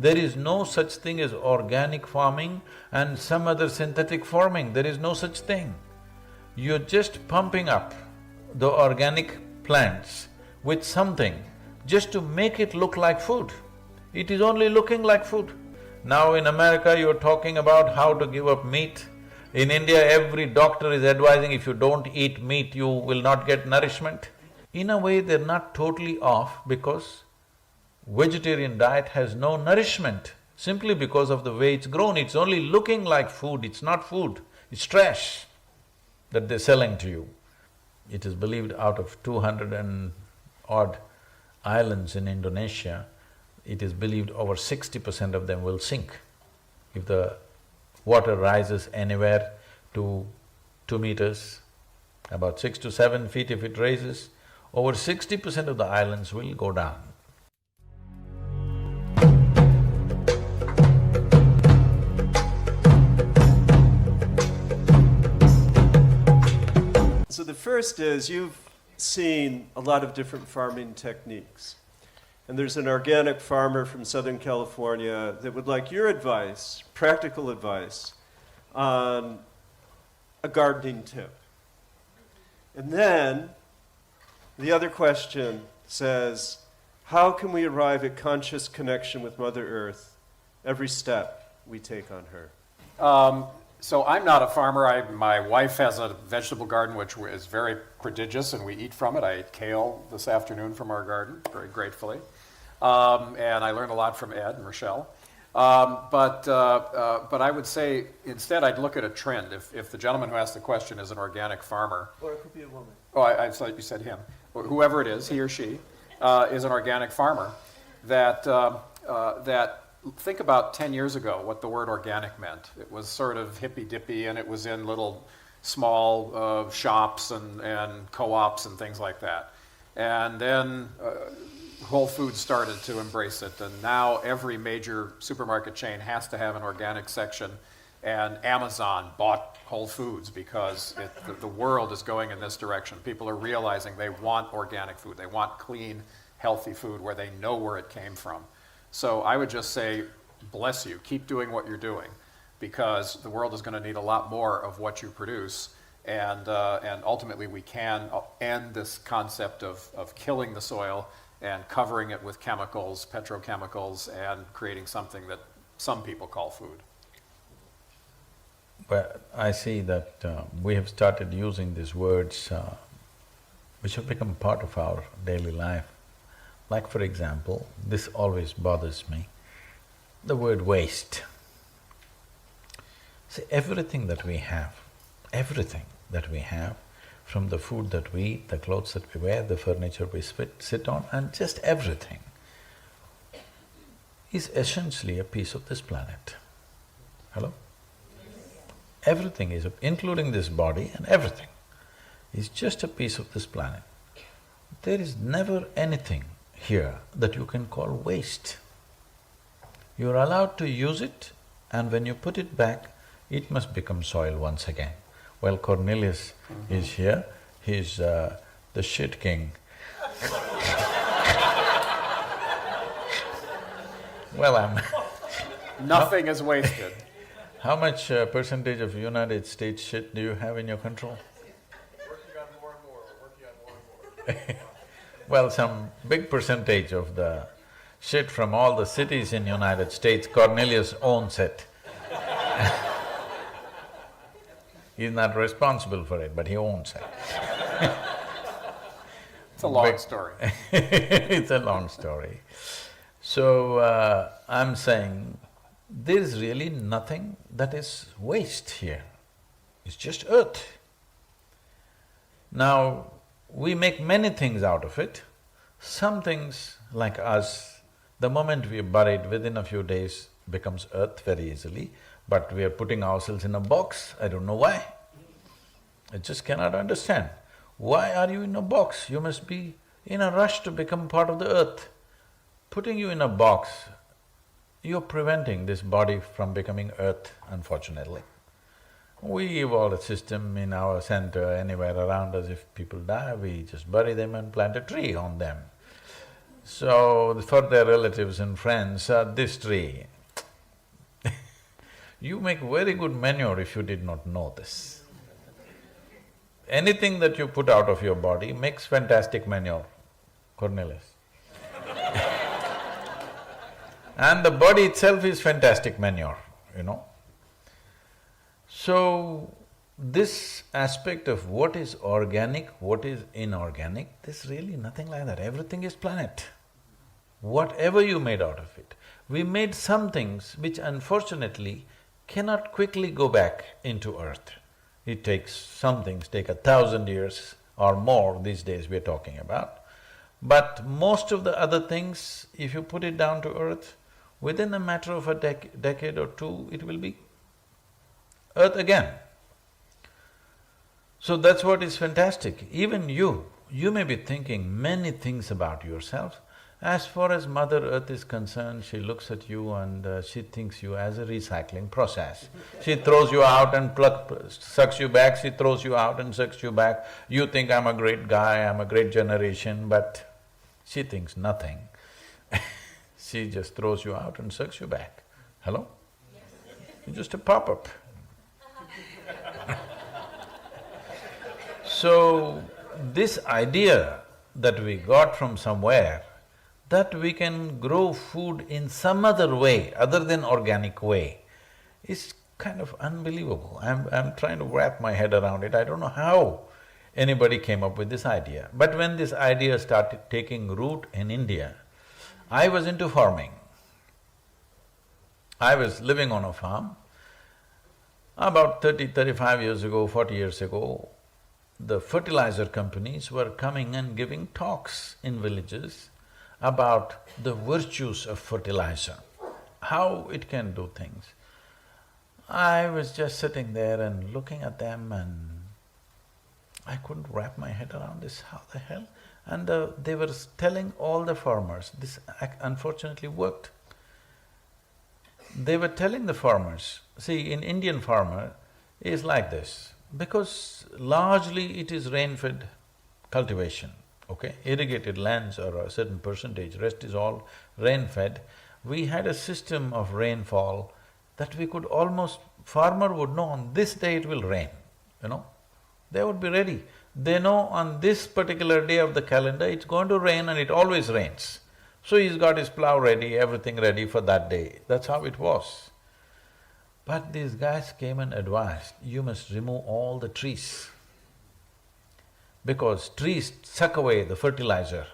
There is no such thing as organic farming and some other synthetic farming, there is no such thing. You're just pumping up the organic plants with something just to make it look like food. It is only looking like food. Now in America, you're talking about how to give up meat. In India, every doctor is advising if you don't eat meat, you will not get nourishment. In a way, they're not totally off because vegetarian diet has no nourishment simply because of the way it's grown. It's only looking like food, it's not food, it's trash that they're selling to you. It is believed out of 200 and odd islands in Indonesia, it is believed over 60% of them will sink. If the water rises anywhere to 2 meters, about 6 to 7 feet if it raises, over 60% of the islands will go down. So the first is, you've seen a lot of different farming techniques. And there's an organic farmer from Southern California that would like your advice, practical advice, on a gardening tip. And then the other question says, how can we arrive at conscious connection with Mother Earth every step we take on her? So I'm not a farmer. My wife has a vegetable garden which is very prodigious, and we eat from it. I ate kale this afternoon from our garden, very gratefully. And I learned a lot from Ed and Rochelle. But I would say, instead, I'd look at a trend. If the gentleman who asked the question is an organic farmer… Or it could be a woman. Oh, I thought you said him. Whoever it is, he or she, is an organic farmer, that think about 10 years ago what the word organic meant. It was sort of hippy-dippy, and it was in little small shops and co-ops and things like that. And then Whole Foods started to embrace it, and now every major supermarket chain has to have an organic section, and Amazon bought Whole Foods because the world is going in this direction. People are realizing they want organic food, they want clean, healthy food where they know where it came from. So I would just say, bless you, keep doing what you're doing, because the world is going to need a lot more of what you produce, and ultimately we can end this concept of killing the soil and covering it with chemicals, petrochemicals, and creating something that some people call food. But I see that we have started using these words which have become part of our daily life. Like for example, this always bothers me, the word waste. See, everything that we have, from the food that we eat, the clothes that we wear, the furniture we sit on, and just everything, is essentially a piece of this planet. Hello? Everything is, including this body and everything, is just a piece of this planet. There is never anything here that you can call waste. You're allowed to use it, and when you put it back, it must become soil once again. Well, Cornelius is here, he's the shit king. Well, I'm… Nothing is wasted. How much percentage of United States shit do you have in your control? Working on more and more, working on more and more. Well, some big percentage of the shit from all the cities in United States, Cornelius owns it. He's not responsible for it, but he owns it. It's a long story. It's a long story. So, I'm saying, there's really nothing that is waste here. It's just earth. Now, we make many things out of it. Some things, like us, the moment we are buried, within a few days becomes earth very easily, but we are putting ourselves in a box, I don't know why. I just cannot understand. Why are you in a box? You must be in a rush to become part of the earth. Putting you in a box, you're preventing this body from becoming earth, unfortunately. We evolved a system in our center, anywhere around us, if people die, we just bury them and plant a tree on them. So, for their relatives and friends, this tree, you make very good manure if you did not know this. Anything that you put out of your body makes fantastic manure, Cornelius. And the body itself is fantastic manure, you know. So, this aspect of what is organic, what is inorganic, there's really nothing like that. Everything is planet. Whatever you made out of it. We made some things which unfortunately cannot quickly go back into earth. It takes… some things take 1,000 years or more these days we're talking about. But most of the other things, if you put it down to earth, within a matter of a decade or two, it will be earth again. So that's what is fantastic. Even you may be thinking many things about yourself. As far as Mother Earth is concerned, she looks at you and she thinks you as a recycling process. She throws you out and sucks you back, she throws you out and sucks you back. You think, I'm a great guy, I'm a great generation, but she thinks nothing. She just throws you out and sucks you back. Hello? You're just a pop-up. So, this idea that we got from somewhere, that we can grow food in some other way other than organic way, is kind of unbelievable. I'm trying to wrap my head around it. I don't know how anybody came up with this idea. But when this idea started taking root in India, I was into farming. I was living on a farm. About 35 years ago, 40 years ago, the fertilizer companies were coming and giving talks in villages about the virtues of fertilizer, how it can do things. I was just sitting there and looking at them and I couldn't wrap my head around this, how the hell? And they were telling all the farmers, this unfortunately worked. They were telling the farmers, see, in Indian farmer is like this, because largely it is rain-fed cultivation, okay? Irrigated lands are a certain percentage, rest is all rain-fed. We had a system of rainfall that we could almost… farmer would know on this day it will rain, you know. They would be ready. They know on this particular day of the calendar it's going to rain and it always rains. So he's got his plough ready, everything ready for that day. That's how it was. But these guys came and advised, you must remove all the trees, because trees suck away the fertilizer.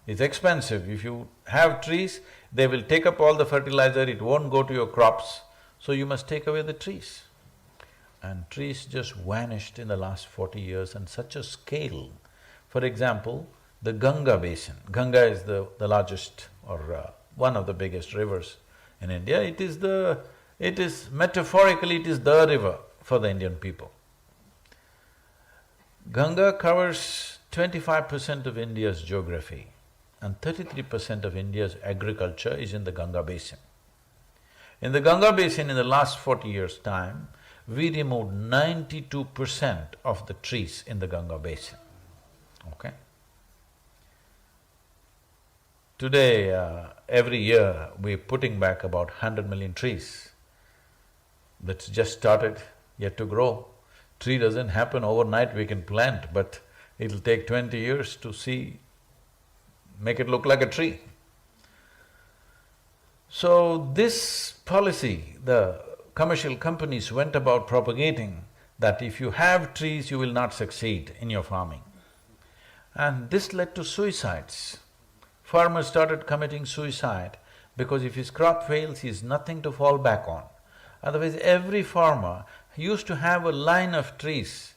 It's expensive. If you have trees, they will take up all the fertilizer, it won't go to your crops, so you must take away the trees. And trees just vanished in the last 40 years on such a scale. For example, the Ganga basin. Ganga is the largest or one of the biggest rivers in India. It is metaphorically, it is the river for the Indian people. Ganga covers 25% of India's geography and 33% of India's agriculture is in the Ganga basin. In the Ganga basin, in the last 40 years' time, we removed 92% of the trees in the Ganga basin, okay? Today, every year, we're putting back about 100 million trees. That's just started, yet to grow. Tree doesn't happen overnight, we can plant, but it'll take 20 years to make it look like a tree. So this policy, the commercial companies went about propagating that if you have trees, you will not succeed in your farming. And this led to suicides. Farmers started committing suicide because if his crop fails, he has nothing to fall back on. Otherwise, every farmer used to have a line of trees,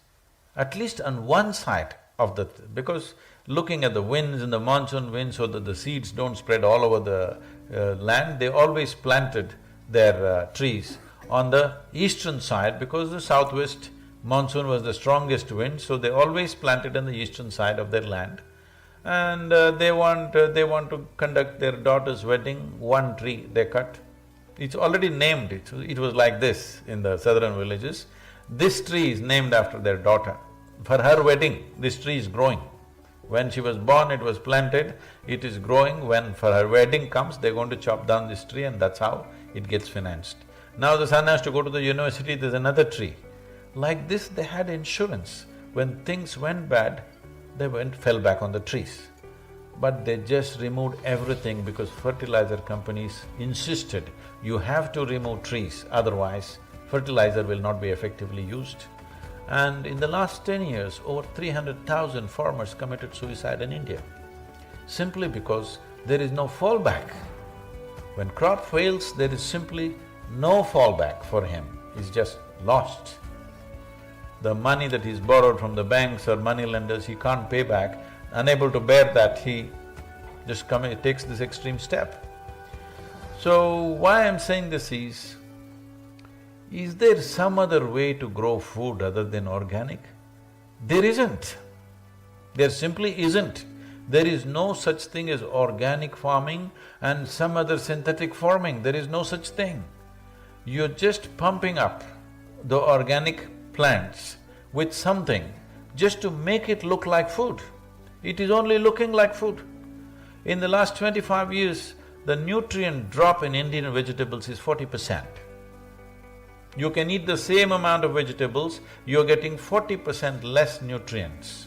at least on one side of the… because looking at the winds and the monsoon winds so that the seeds don't spread all over the land, they always planted their trees on the eastern side because the southwest monsoon was the strongest wind, so they always planted on the eastern side of their land. And they want to conduct their daughter's wedding, one tree they cut. It's already named, it was like this in the southern villages. This tree is named after their daughter. For her wedding, this tree is growing. When she was born, it was planted, it is growing. When for her wedding comes, they're going to chop down this tree and that's how it gets financed. Now the son has to go to the university, there's another tree. Like this, they had insurance. When things went bad, they fell back on the trees. But they just removed everything because fertilizer companies insisted, you have to remove trees, otherwise fertilizer will not be effectively used. And in the last 10 years, over 300,000 farmers committed suicide in India, simply because there is no fallback. When crop fails, there is simply no fallback for him, he's just lost. The money that he's borrowed from the banks or money lenders, he can't pay back. Unable to bear that, he just takes this extreme step. So, why I'm saying this is there some other way to grow food other than organic? There isn't. There simply isn't. There is no such thing as organic farming and some other synthetic farming, there is no such thing. You're just pumping up the organic plants with something just to make it look like food. It is only looking like food. In the last 25 years, the nutrient drop in Indian vegetables is 40%. You can eat the same amount of vegetables, you're getting 40% less nutrients.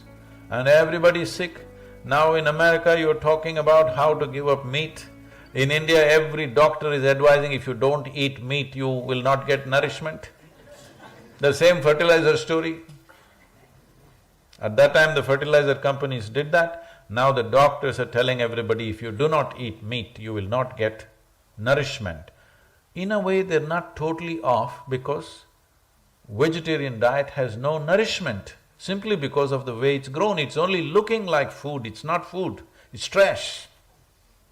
And everybody is sick. Now in America, you're talking about how to give up meat. In India, every doctor is advising if you don't eat meat, you will not get nourishment. The same fertilizer story. At that time, the fertilizer companies did that. Now the doctors are telling everybody, if you do not eat meat, you will not get nourishment. In a way, they're not totally off because vegetarian diet has no nourishment simply because of the way it's grown. It's only looking like food, it's not food, it's trash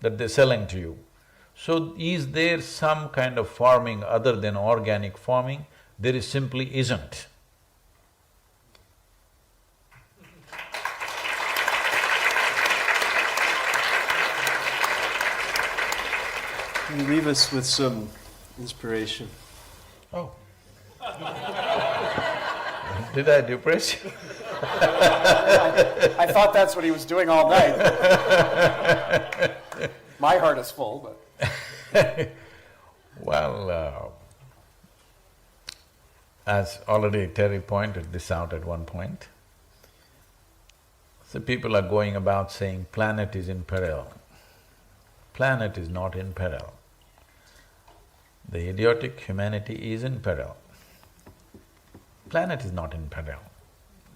that they're selling to you. So, is there some kind of farming other than organic farming? There simply isn't. Can you leave us with some inspiration? Oh. Did I depress you? I thought that's what he was doing all night. My heart is full, but… Well, as already Terry pointed this out at one point, so people are going about saying planet is in peril. Planet is not in peril. The idiotic humanity is in peril. Planet is not in peril.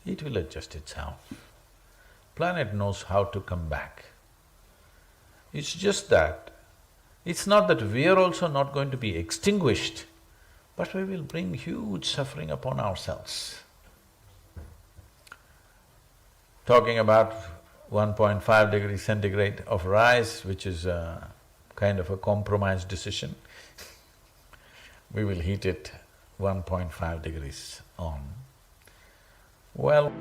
It will adjust itself. Planet knows how to come back. It's just that, it's not that we are also not going to be extinguished, but we will bring huge suffering upon ourselves. Talking about 1.5 degrees centigrade of rise, which is a kind of a compromise decision, we will heat it 1.5 degrees on. Well,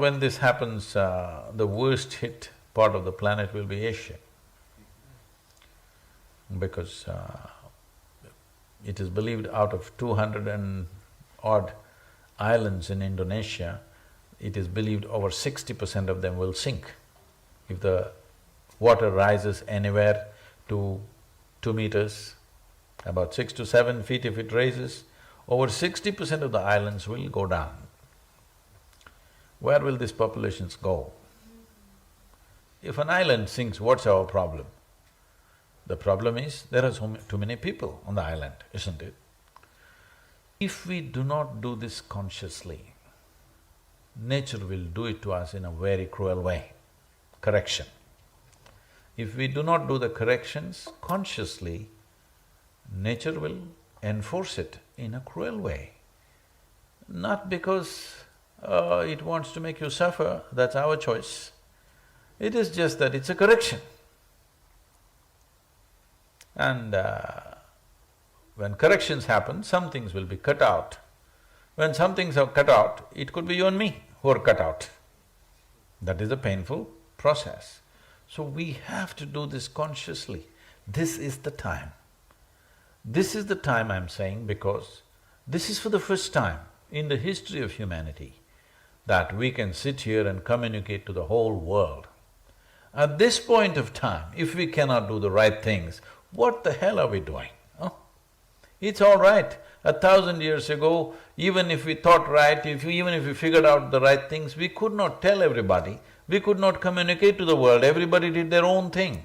when this happens, the worst hit part of the planet will be Asia. Because it is believed out of 200 and odd islands in Indonesia, it is believed over 60% of them will sink. If the water rises anywhere to 2 meters, about 6 to 7 feet if it raises, over 60% of the islands will go down. Where will these populations go? If an island sinks, what's our problem? The problem is, there are too many people on the island, isn't it? If we do not do this consciously, nature will do it to us in a very cruel way. Correction. If we do not do the corrections consciously, nature will enforce it in a cruel way. Not because it wants to make you suffer, that's our choice. It is just that it's a correction. And when corrections happen, some things will be cut out. When some things are cut out, it could be you and me who are cut out. That is a painful process. So we have to do this consciously. This is the time. This is the time, I'm saying, because this is for the first time in the history of humanity that we can sit here and communicate to the whole world. At this point of time, if we cannot do the right things, what the hell are we doing? Huh? It's all right. 1,000 years ago, even if we thought right, even if we figured out the right things, we could not tell everybody, we could not communicate to the world, everybody did their own thing.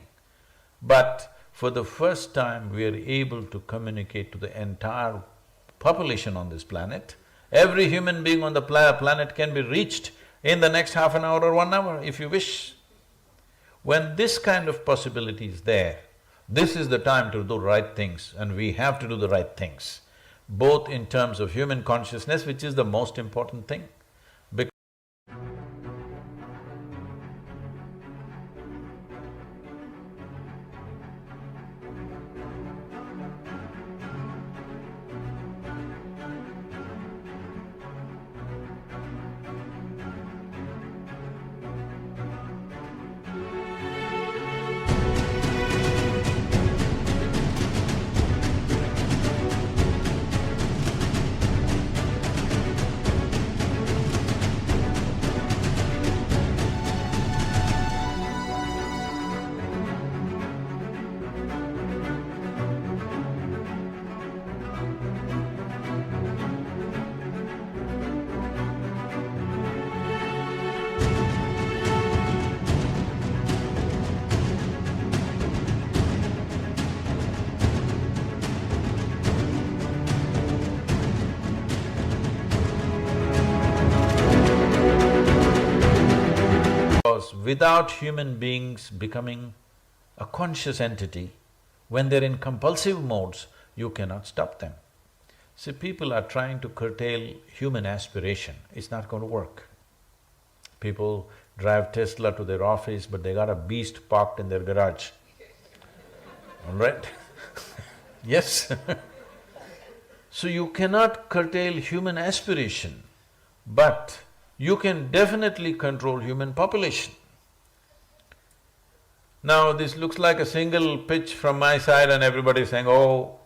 But for the first time, we are able to communicate to the entire population on this planet. Every human being on the planet can be reached in the next half an hour or 1 hour, if you wish. When this kind of possibility is there, this is the time to do right things, and we have to do the right things, both in terms of human consciousness, which is the most important thing. Because without human beings becoming a conscious entity, when they're in compulsive modes, you cannot stop them. See, people are trying to curtail human aspiration, it's not going to work. People drive Tesla to their office, but they got a beast parked in their garage, all right? Yes. So you cannot curtail human aspiration, but you can definitely control human population. Now, this looks like a single pitch from my side and everybody is saying, oh,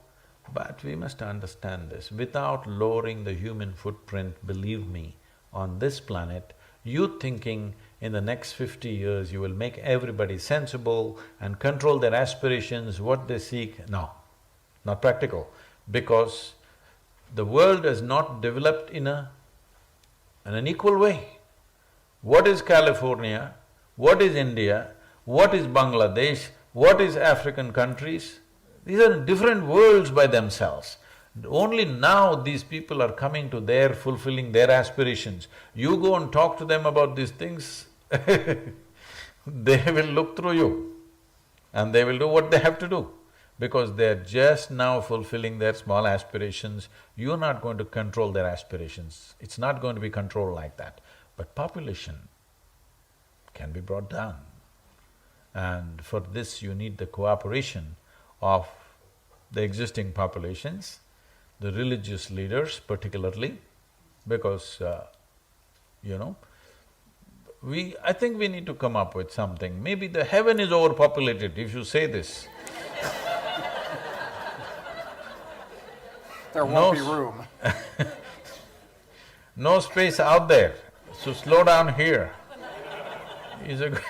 but we must understand this. Without lowering the human footprint, believe me, on this planet, you thinking in the next 50 years you will make everybody sensible and control their aspirations, what they seek, no, not practical. Because the world has not developed in an equal way. What is California? What is India? What is Bangladesh? What is African countries? These are different worlds by themselves. Only now these people are coming to their fulfilling their aspirations. You go and talk to them about these things, they will look through you and they will do what they have to do. Because they're just now fulfilling their small aspirations, you're not going to control their aspirations. It's not going to be controlled like that. But population can be brought down. And for this you need the cooperation of the existing populations, the religious leaders particularly, because, I think we need to come up with something. Maybe the heaven is overpopulated if you say this. There won't be room. No space out there, so slow down here. Is a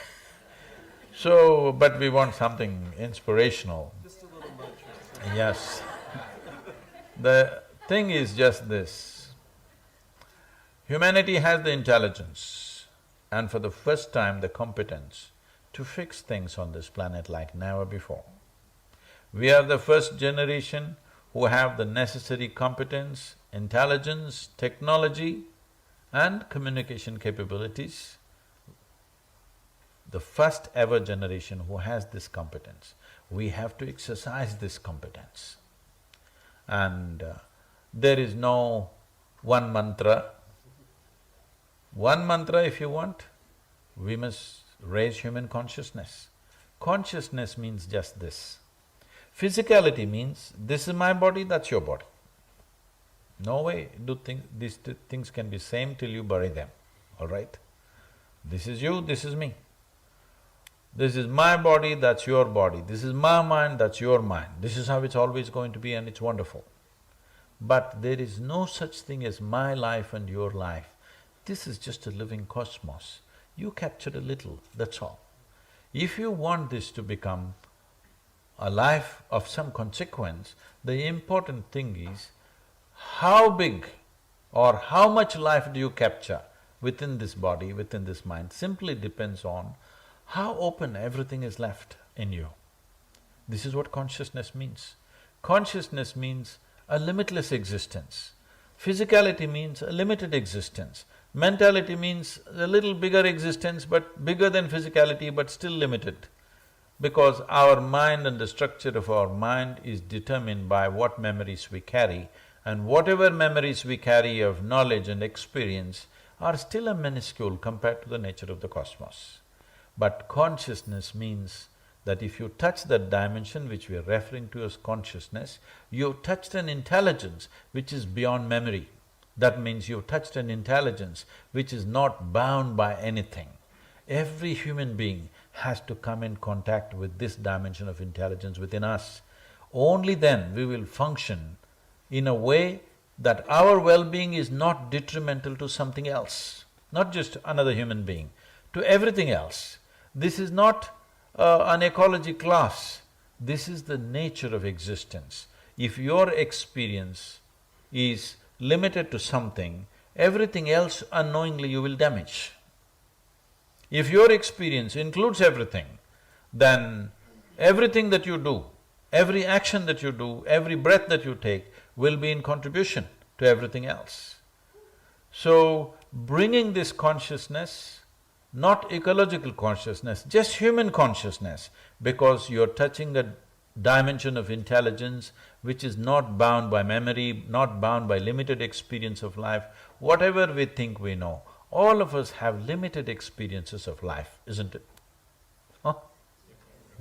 So, but we want something inspirational. Just a little much. Yes. The thing is just this, humanity has the intelligence and for the first time the competence to fix things on this planet like never before. We are the first generation who have the necessary competence, intelligence, technology and communication capabilities. The first ever generation who has this competence. We have to exercise this competence. And there is no one mantra. One mantra if you want, we must raise human consciousness. Consciousness means just this. Physicality means, this is my body, that's your body. No way these things can be same till you bury them, all right? This is you, this is me. This is my body, that's your body. This is my mind, that's your mind. This is how it's always going to be and it's wonderful. But there is no such thing as my life and your life. This is just a living cosmos. You captured a little, that's all. If you want this to become a life of some consequence, the important thing is how big or how much life do you capture within this body, within this mind, simply depends on how open everything is left in you. This is what consciousness means. Consciousness means a limitless existence. Physicality means a limited existence. Mentality means a little bigger existence but bigger than physicality but still limited. Because our mind and the structure of our mind is determined by what memories we carry, and whatever memories we carry of knowledge and experience are still a minuscule compared to the nature of the cosmos. But consciousness means that if you touch that dimension which we are referring to as consciousness, you've touched an intelligence which is beyond memory. That means you've touched an intelligence which is not bound by anything. Every human being has to come in contact with this dimension of intelligence within us. Only then we will function in a way that our well-being is not detrimental to something else, not just another human being, to everything else. This is not an ecology class, this is the nature of existence. If your experience is limited to something, everything else unknowingly you will damage. If your experience includes everything, then everything that you do, every action that you do, every breath that you take will be in contribution to everything else. So, bringing this consciousness, not ecological consciousness, just human consciousness, because you're touching a dimension of intelligence which is not bound by memory, not bound by limited experience of life. Whatever we think we know, all of us have limited experiences of life, isn't it? Huh?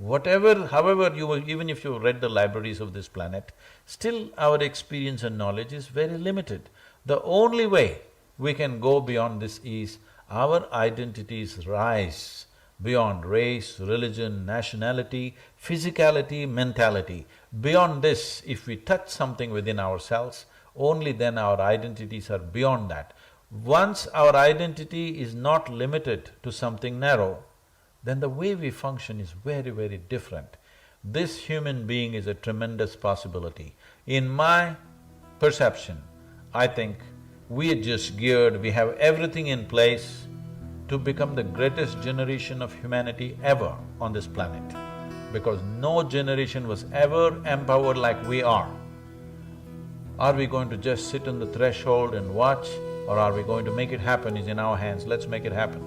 However even if you read the libraries of this planet, still our experience and knowledge is very limited. The only way we can go beyond this is our identities rise beyond race, religion, nationality, physicality, mentality. Beyond this, if we touch something within ourselves, only then our identities are beyond that. Once our identity is not limited to something narrow, then the way we function is very, very different. This human being is a tremendous possibility. In my perception, I think we are just geared, we have everything in place to become the greatest generation of humanity ever on this planet. Because no generation was ever empowered like we are. Are we going to just sit on the threshold and watch, or are we going to make it happen is in our hands? Let's make it happen.